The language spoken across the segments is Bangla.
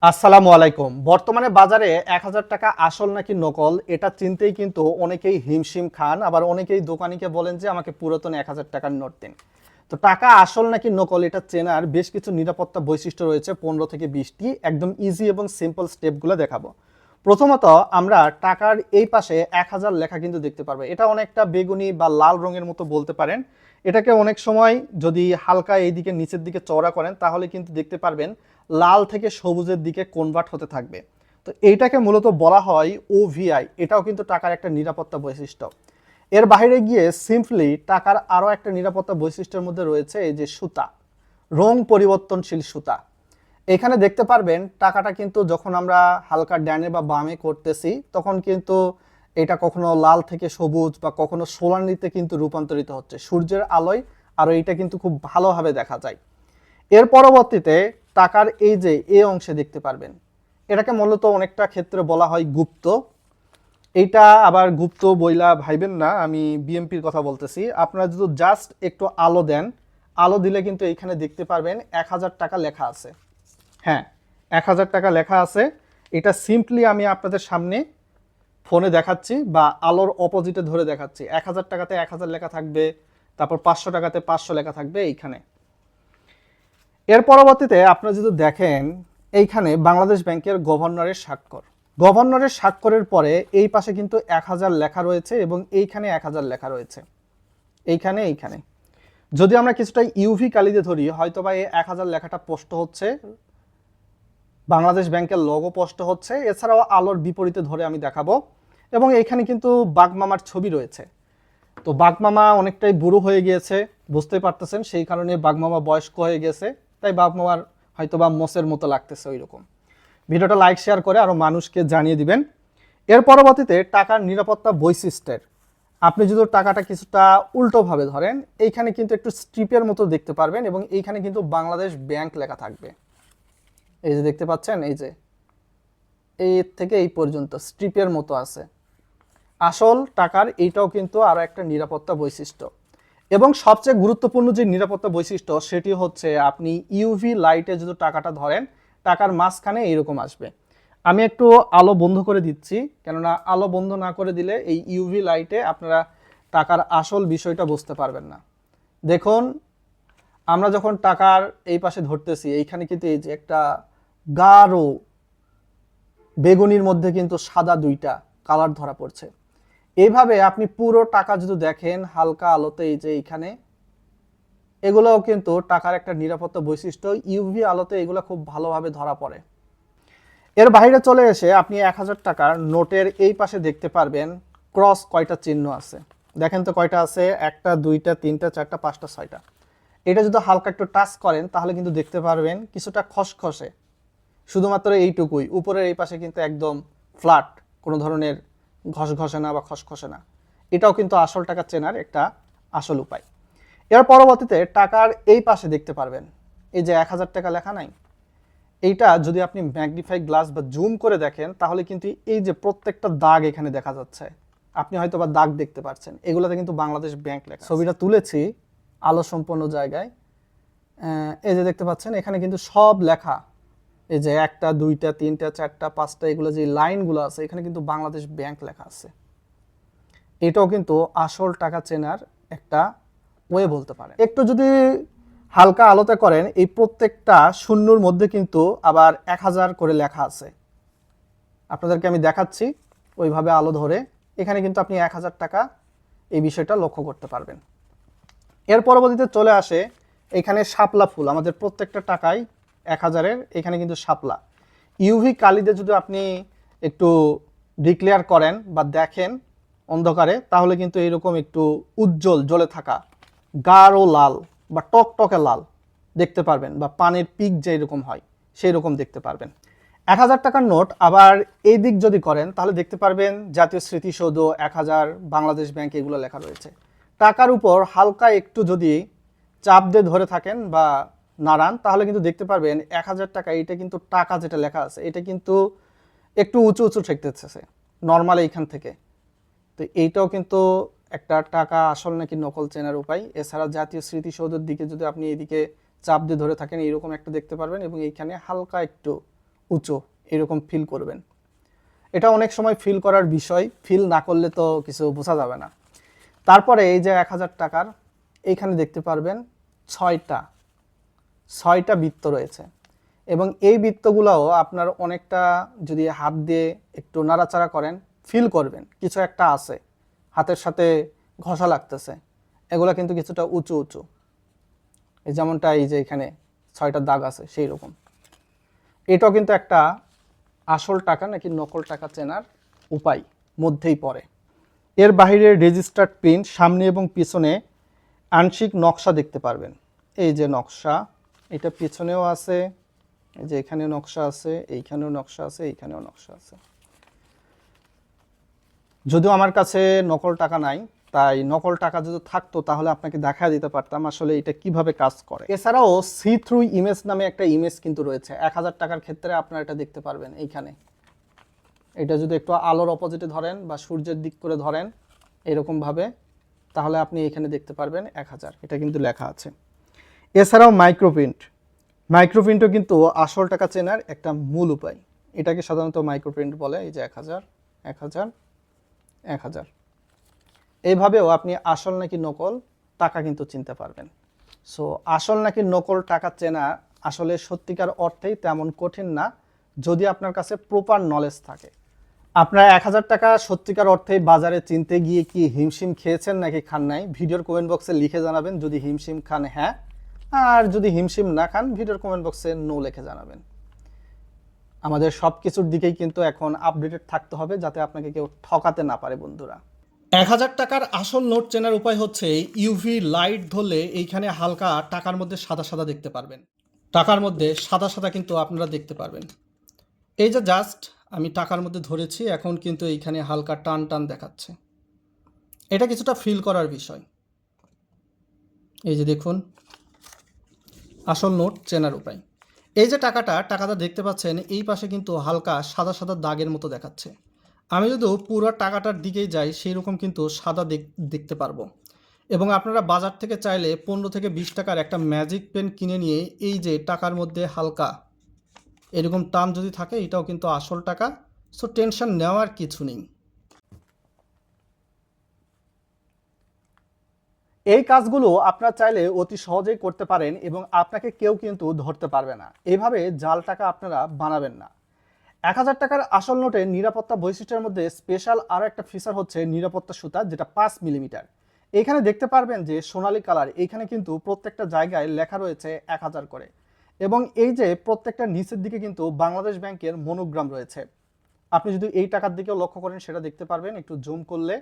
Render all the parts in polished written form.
আসসালামু আলাইকুম। বর্তমানে বাজারে ১,০০০ টাকা আসল নাকি নকল এটা চিনতেই কিন্তু অনেকেই হিমশিম খান, আবার অনেকেই দোকানীকে বলেন যে আমাকে পুরাতন ১,০০০ টাকার নোট দিন। তো টাকা আসল নাকি নকল এটা চেনার বেশ কিছু নিরাপত্তা বৈশিষ্ট্য রয়েছে, ১৫ থেকে ২০টি একদম ইজি এবং সিম্পল স্টেপগুলো দেখাবো। প্রথমত আমরা টাকার এই পাশে ১,০০০ লেখা কিন্তু দেখতে পারবো। এটা অনেকটা বেগুনি বা লাল রঙের মতো বলতে পারেন। এটাকে অনেক সময় যদি হালকা এইদিকে নিচের দিকে চওড়া করেন তাহলে কিন্তু দেখতে পারবেন লাল থেকে সবুজের দিকে কনভার্ট হতে থাকবে। তো এইটাকে মূলত বলা হয় ওভিআই। এটাও কিন্তু টাকার একটা নিরাপত্তা বৈশিষ্ট্য। এর বাইরে গিয়ে সিম্পলি টাকার আরও একটা নিরাপত্তা বৈশিষ্ট্যের মধ্যে রয়েছে এই যে সুতা, রং পরিবর্তনশীল সুতা। এখানে দেখতে পারবেন টাকাটা কিন্তু যখন আমরা হালকা ডানে বা বামে করতেছি তখন কিন্তু এটা কখনো লাল থেকে সবুজ বা কখনো সোনালিতে কিন্তু রূপান্তরিত হচ্ছে সূর্যের আলোয়। আর এইটা কিন্তু খুব ভালোভাবে দেখা যায়। এর পরবর্তীতে টাকার এই যে অংশে দেখতে পারবেন, এটাকে মূলত অনেকটা ক্ষেত্রে বলা হয় গুপ্ত। এইটা আবার গুপ্ত বইলা ভাইবেন না, আমি বিএমপির কথা বলতেছি। আপনারা যদি জাস্ট একটু আলো দেন, আলো দিলে কিন্তু এইখানে দেখতে পারবেন ১,০০০ টাকা লেখা আছে। হ্যাঁ, ১,০০০ টাকা লেখা আছে। এটা সিম্পলি আমি আপনাদের সামনে ফোনে দেখাচ্ছি বা আলোর অপোজিটে ধরে দেখাচ্ছি। ১,০০০ টাকাতে ১,০০০ লেখা থাকবে, তারপর ৫০০ টাকাতে ৫০০ লেখা থাকবে এইখানে। এর পরবর্তীতে আপনারা যদি দেখেন এইখানে বাংলাদেশ ব্যাংকের গভর্নরের স্বাক্ষর। গভর্নরের স্বাক্ষরের পরে এই পাশে কিন্তু ১,০০০ লেখা রয়েছে এবং এইখানে ১,০০০ লেখা রয়েছে। এইখানে যদি আমরা কিছুটা ইউভি কালিতে ধরি হয়তো বা এই ১,০০০ লেখাটা স্পষ্ট হচ্ছে, বাংলাদেশ ব্যাংকের লোগো স্পষ্ট হচ্ছে। এছাড়াও আলোর বিপরীতে ধরে আমি দেখাবো। এবং এইখানে কিন্তু বাঘমামার ছবি রয়েছে। তো বাঘমামা অনেকটাই বুড়ো হয়ে গিয়েছে, বুঝতে পারতেছেন, সেই কারণে বাঘমামা বয়স্ক হয়ে গেছে, তাই বাঘমামার হয়তো বা মোষের মতো লাগতেছে ওই রকম। ভিডিওটা লাইক শেয়ার করে আরও মানুষকে জানিয়ে দিবেন। এর পরবর্তীতে টাকার নিরাপত্তা বৈশিষ্ট্যের, আপনি যদি টাকাটা কিছুটা উল্টোভাবে ধরেন এইখানে কিন্তু একটু স্ট্রিপের মতো দেখতে পারবেন এবং এইখানে কিন্তু বাংলাদেশ ব্যাংক লেখা থাকবে। এই যে দেখতে পাচ্ছেন, এই যে এই থেকে এই পর্যন্ত স্ট্রিপের মতো আছে। আসল টাকার এইটাও কিন্তু আরও একটা নিরাপত্তা বৈশিষ্ট্য। এবং সবচেয়ে গুরুত্বপূর্ণ যে নিরাপত্তা বৈশিষ্ট্য সেটি হচ্ছে আপনি ইউভি লাইটে যদি টাকাটা ধরেন টাকার মাঝখানে এইরকম আসবে। আমি একটু আলো বন্ধ করে দিচ্ছি, কেননা আলো বন্ধ না করে দিলে এই ইউভি লাইটে আপনারা টাকার আসল বিষয়টা বুঝতে পারবেন না। দেখুন, আমরা যখন টাকার এই পাশে ধরতেছি এইখানে কিন্তু এই যে একটা গাঢ় বেগুনির মধ্যে কিন্তু সাদা দুইটা কালার ধরা পড়ছে। এইভাবে আপনি পুরো টাকা যদি দেখেন হালকা আলোতে, এই যে এইখানে এগুলোও কিন্তু টাকার একটা নিরাপত্তা বৈশিষ্ট্য। ইউভি আলোতে এগুলো খুব ভালোভাবে ধরা পড়ে। এর বাইরে চলে এসে আপনি ১,০০০ টাকার নোটের এই পাশে দেখতে পারবেন ক্রস কয়টা চিহ্ন আছে। দেখেন তো কয়টা আছে, ১টা ২টা ৩টা ৪টা ৫টা ৬টা। এটা যদি হালকা একটু টাচ করেন তাহলে কিন্তু দেখতে পারবেন কিছুটা খসখসে, শুধুমাত্র এইটুকুই। উপরের এই পাশে কিন্তু একদম ফ্ল্যাট, কোনো ধরনের ঘসঘসে না বা খসখসে না। এটাও কিন্তু আসল টাকা চেনার একটা আসল উপায়। এর পরবর্তীতে টাকার এই পাশে দেখতে পারবেন এই যে ১,০০০ টাকা লেখা নাই, এইটা যদি আপনি ম্যাগনিফাই গ্লাস বা জুম করে দেখেন তাহলে কিন্তু এই যে প্রত্যেকটা দাগ এখানে দেখা যাচ্ছে, আপনি হয়তো বা দাগ দেখতে পাচ্ছেন, এগুলোতে কিন্তু বাংলাদেশ ব্যাংক লেখা। ছবিটা তুলেছি আলো সম্পন্ন জায়গায়। এই যে দেখতে পাচ্ছেন এখানে কিন্তু সব লেখা, এই যে ১টা ২টা ৩টা ৪টা ৫টা এগুলো যে লাইনগুলো আছে এখানে কিন্তু বাংলাদেশ ব্যাংক লেখা আছে। এটাও কিন্তু আসল টাকা চেনার একটা ওয়ে বলতে পারেন। একটু যদি হালকা আলোতে করেন এই প্রত্যেকটা শূন্যর মধ্যে কিন্তু আবার ১,০০০ করে লেখা আছে। আপনাদেরকে আমি দেখাচ্ছি ওইভাবে আলো ধরে। এখানে কিন্তু আপনি ১,০০০ টাকা এই বিষয়টা লক্ষ্য করতে পারবেন। এর পরবর্তীতে চলে আসে এখানে শাপলা ফুল। আমাদের প্রত্যেকটা টাকায় ১,০০০-এর এখানে কিন্তু শাপলা। ইউভি কালিতে যদি আপনি একটু ডিক্লেয়ার করেন বা দেখেন অন্ধকারে তাহলে কিন্তু এরকম একটু উজ্জ্বল জ্বলে থাকা গাঢ় লাল বা টকটকে লাল দেখতে পারবেন, বা পানের পিক যে এরকম হয় সেই রকম দেখতে পারবেন। ১,০০০ টাকার নোট আবার এই দিক যদি করেন তাহলে দেখতে পারবেন জাতীয় স্মৃতিসৌধ, ১,০০০, বাংলাদেশ ব্যাংক এগুলো লেখা রয়েছে। টাকার উপর হালকা একটু যদি চাপ দিয়ে ধরে থাকেন বা নাড়ান তাহলে কিন্তু দেখতে পারবেন ১,০০০ টাকা এটা কিন্তু টাকা যেটা লেখা আছে এটা কিন্তু একটু উঁচু উঁচু ঠেকতেছে নর্মাল এইখান থেকে। তো এইটাও কিন্তু একটা টাকা আসল নাকি নকল চেনার উপায়। এছাড়া জাতীয় স্মৃতিসৌধের দিকে যদি আপনি এইদিকে চাপ দিয়ে ধরে থাকেন এইরকম একটা দেখতে পারবেন এবং এইখানে হালকা একটু উঁচু এরকম ফিল করবেন। এটা অনেক সময় ফিল করার বিষয়, ফিল না করলে তো কিছু বোঝা যাবে না। তারপরে এই যে 1000 টাকার এইখানে দেখতে পারবেন ছয়টা বৃত্ত রয়েছে, এবং এই বৃত্তগুলোও আপনার অনেকটা যদি হাত দিয়ে একটু নাড়াচাড়া করেন ফিল করবেন কিছু একটা আছে, হাতের সাথে ঘষা লাগতেছে। এগুলো কিন্তু কিছুটা উঁচু উঁচু, এই যেমনটা এই যে এখানে 6টা দাগ আছে সেই রকম। এটাও কিন্তু একটা আসল টাকা নাকি নকল টাকা চেনার উপায় মধ্যেই পড়ে। এর বাইরে রেজিস্টার্ড প্রিন্ট, সামনে এবং পিছনে আংশিক নকশা দেখতে পারবেন। এই যে নকশা, এটা পিছনেও আছে, এই যে এখানে নকশা আছে, এইখানেও নকশা আছে, এইখানেও নকশা আছে। যদিও আমার কাছে নকল টাকা নাই, তাই নকল টাকা যদি থাকতো তাহলে আপনাকে দেখা দিতে পারতাম আসলে এটা কিভাবে কাজ করে। এছাড়াও সি থ্রু ইমেজ নামে একটা ইমেজ কিন্তু রয়েছে 1000 টাকার ক্ষেত্রে, আপনারা এটা দেখতে পারবেন এইখানে। এটা যদি একটু আলোর অপোজিটে ধরেন বা সূর্যের দিক করে ধরেন এরকমভাবে, তাহলে আপনি এখানে দেখতে পারবেন 1000, এটা কিন্তু লেখা আছে। এছাড়াও মাইক্রোপ্রিন্টও কিন্তু আসল টাকা চেনার একটা মূল উপায়। এটাকে সাধারণত মাইক্রোপ্রিন্ট বলে। এই যে 1000 1000 1000, এইভাবেও আপনি আসল নাকি নকল টাকা কিন্তু চিনতে পারবেন। সো আসল নাকি নকল টাকা চেনা আসলে সত্যিকার অর্থেই তেমন কঠিন না, যদি আপনার কাছে প্রপার নলেজ থাকে। আপনার 1000 টাকা সত্যিকার অর্থেই বাজারে চিনতে গিয়ে কি হিমশিম খেয়েছেন নাকি খান নাই, ভিডিওর কমেন্ট বক্সে লিখে জানাবেন। যদি হিমশিম খান হ্যাঁ, আর যদি হিমশিম না খান ভিডিওর কমেন্ট বক্সে নো লিখে জানাবেন। আমাদের সব কিছুর দিকেই কিন্তু এখন আপডেটেড থাকতে হবে, যাতে আপনাকে কেউ ঠকাতে না পারে বন্ধুরা। 1000 টাকার আসল নোট চেনার উপায় হচ্ছে ইউভি লাইট ধরলে এইখানে হালকা টাকার মধ্যে সাদা সাদা দেখতে পারবেন। টাকার মধ্যে সাদা সাদা কিন্তু আপনারা দেখতে পারবেন। এই যে জাস্ট আমি টাকার মধ্যে ধরেছি, এখন কিন্তু এইখানে হালকা টান টান দেখাচ্ছে। এটা কিছুটা ফিল করার বিষয়। এই যে দেখুন আসল নোট চেনার উপায়। এই যে টাকাটা দেখতে পাচ্ছেন, এই পাশে কিন্তু হালকা সাদা সাদা দাগের মতো দেখাচ্ছে। আমি যদি পুরো টাকাটার দিকেই যাই সেই রকম কিন্তু সাদা দেখতে পারবো। এবং আপনারা বাজার থেকে চাইলে 15 থেকে 20 টাকার একটা ম্যাজিক পেন কিনে নিয়ে এই যে টাকার মধ্যে হালকা এরকম টান যদি থাকে, এটাও কিন্তু আসল টাকা। সো টেনশন নেওয়ার কিছু নেই। এই কাজগুলো আপনারা চাইলে অতি সহজেই করতে পারেন এবং আপনাকে কেউ কিন্তু ধরতে পারবে না। এইভাবে জাল টাকা আপনারা বানাবেন না। 1000 টাকার আসল নোটের নিরাপত্তা বৈশিষ্ট্যের মধ্যে স্পেশাল আরও একটা ফিচার হচ্ছে নিরাপত্তা সুতা, যেটা 5 মিলিমিটার। এখানে দেখতে পারবেন যে সোনালী কালার, এইখানে কিন্তু প্রত্যেকটা জায়গায় লেখা রয়েছে 1000 করে, এবং এই যে প্রত্যেকটা নিচের দিকে কিন্তু বাংলাদেশ ব্যাংকের মনোগ্রাম রয়েছে। আপনি যদি এই টাকার দিকেও লক্ষ্য করেন সেটা দেখতে পারবেন, একটু জুম করলে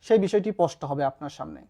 সেই বিষয়টি স্পষ্ট হবে আপনার সামনে।